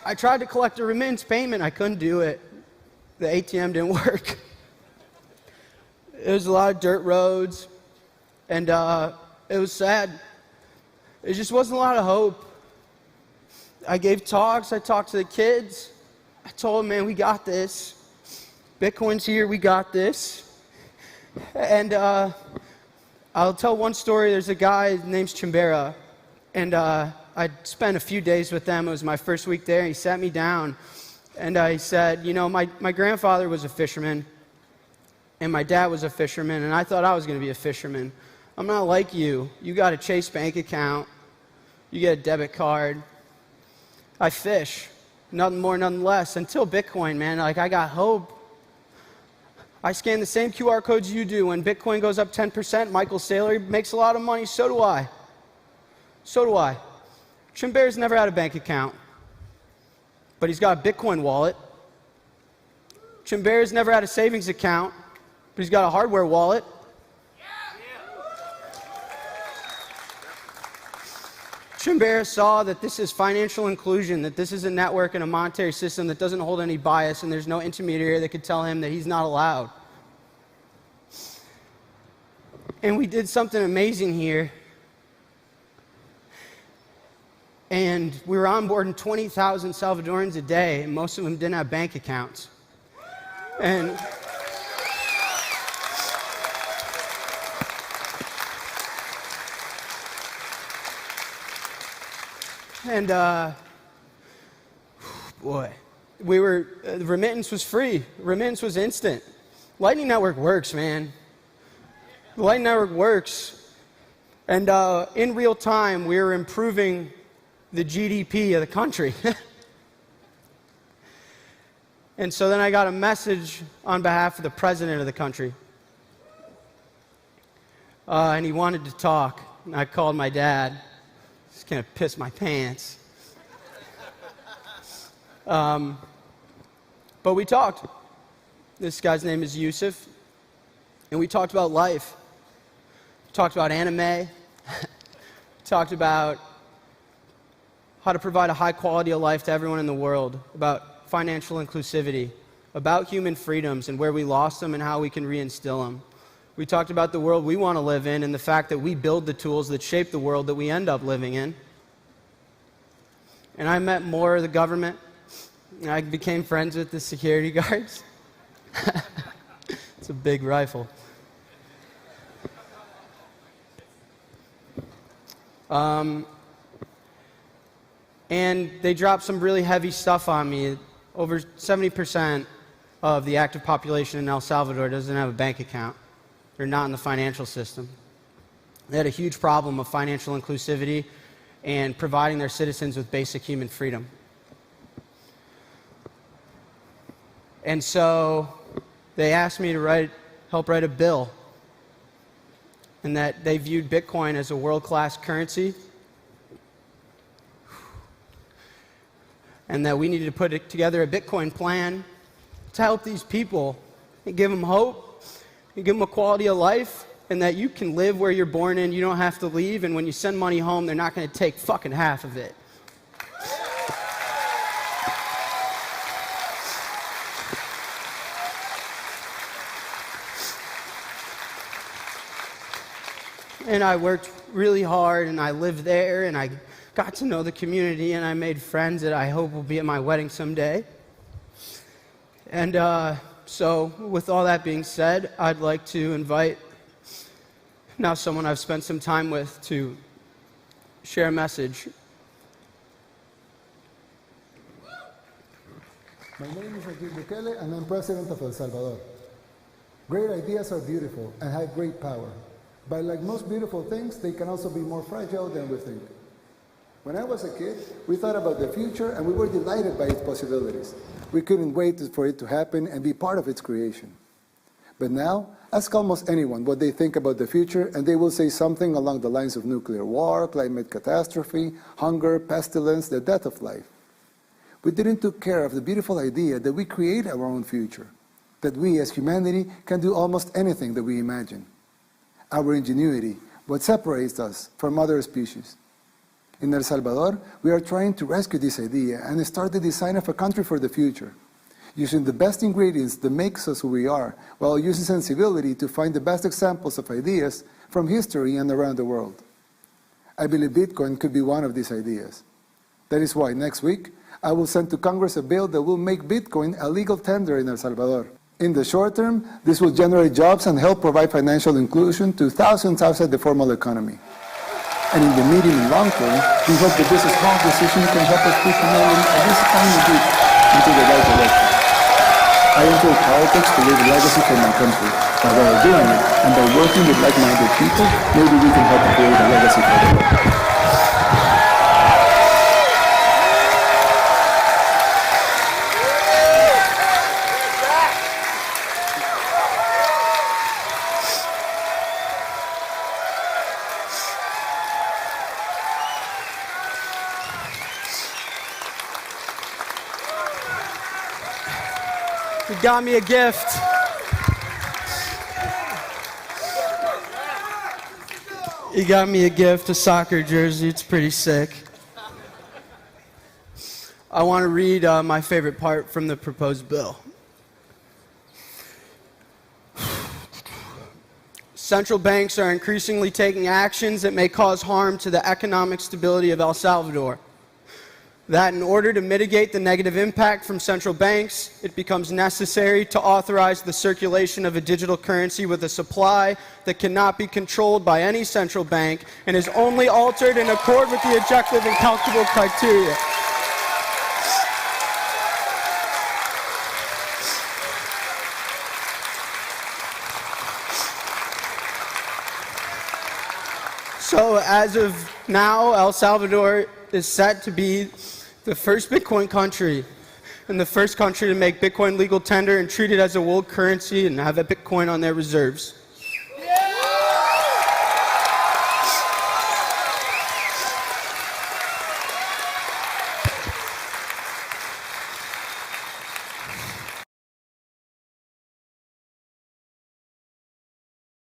I tried to collect a remittance payment. I couldn't do it. The ATM didn't work. It was a lot of dirt roads, and it was sad. It just wasn't a lot of hope. I gave talks. I talked to the kids. I told them, man, we got this. Bitcoin's here. We got this. And I'll tell one story. There's a guy, his name's Chimbera, and I spent a few days with them. It was my first week there. He sat me down, and he said, you know, my grandfather was a fisherman, and my dad was a fisherman, and I thought I was going to be a fisherman. I'm not like you. You got a Chase bank account. You get a debit card. I fish. Nothing more, nothing less. Until Bitcoin, man. Like, I got hope. I scan the same QR codes you do. When Bitcoin goes up 10%, Michael Saylor makes a lot of money. So do I. So do I. Chimbera's never had a bank account, but he's got a Bitcoin wallet. Chimbera's never had a savings account, but he's got a hardware wallet. Chimbera saw that this is financial inclusion, that this is a network and a monetary system that doesn't hold any bias, and there's no intermediary that could tell him that he's not allowed. And we did something amazing here. And we were onboarding 20,000 Salvadorans a day, and most of them didn't have bank accounts. And boy, the remittance was free. Remittance was instant. Lightning Network works, man. The Lightning Network works. And in real time, we were improving the GDP of the country. And so then I got a message on behalf of the president of the country. And he wanted to talk. And I called my dad. Just gonna piss my pants. But we talked. This guy's name is Yusuf. And we talked about life. We talked about anime. We talked about how to provide a high quality of life to everyone in the world, about financial inclusivity, about human freedoms and where we lost them and how we can reinstill them. We talked about the world we want to live in and the fact that we build the tools that shape the world that we end up living in. And I met more of the government. And I became friends with the security guards. It's a big rifle. And they dropped some really heavy stuff on me. Over 70% of the active population in El Salvador doesn't have a bank account. They're not in the financial system. They had a huge problem of financial inclusivity and providing their citizens with basic human freedom. And so they asked me to help write a bill, and that they viewed Bitcoin as a world-class currency, and that we needed to put together a Bitcoin plan to help these people and give them hope and give them a quality of life, and that you can live where you're born in, you don't have to leave, and when you send money home, they're not going to take fucking half of it. And I worked really hard, and I lived there, and I got to know the community, and I made friends that I hope will be at my wedding someday. And so with all that being said, I'd like to invite now someone I've spent some time with to share a message. My name is Nayib Bukele, and I'm president of El Salvador. Great ideas are beautiful and have great power. But like most beautiful things, they can also be more fragile than we think. When I was a kid, we thought about the future and we were delighted by its possibilities. We couldn't wait for it to happen and be part of its creation. But now, ask almost anyone what they think about the future and they will say something along the lines of nuclear war, climate catastrophe, hunger, pestilence, the death of life. We didn't take care of the beautiful idea that we create our own future, that we as humanity can do almost anything that we imagine. Our ingenuity, what separates us from other species. In El Salvador, we are trying to rescue this idea and start the design of a country for the future, using the best ingredients that makes us who we are, while using sensibility to find the best examples of ideas from history and around the world. I believe Bitcoin could be one of these ideas. That is why next week, I will send to Congress a bill that will make Bitcoin a legal tender in El Salvador. In the short term, this will generate jobs and help provide financial inclusion to thousands outside the formal economy. And in the medium and long term, we hope that this small decision can help us push humanity at least a tiny bit into the right direction. I enjoy politics to leave a legacy for my country. But while doing it, and by working with like-minded people, maybe we can help create a legacy for the world. He got me a gift. He got me a gift, a soccer jersey. It's pretty sick. I want to read my favorite part from the proposed bill. Central banks are increasingly taking actions that may cause harm to the economic stability of El Salvador. That in order to mitigate the negative impact from central banks, it becomes necessary to authorize the circulation of a digital currency with a supply that cannot be controlled by any central bank and is only altered in accord with the objective and calculable criteria. So as of now, El Salvador is set to be the first Bitcoin country and the first country to make Bitcoin legal tender and treat it as a world currency and have a Bitcoin on their reserves.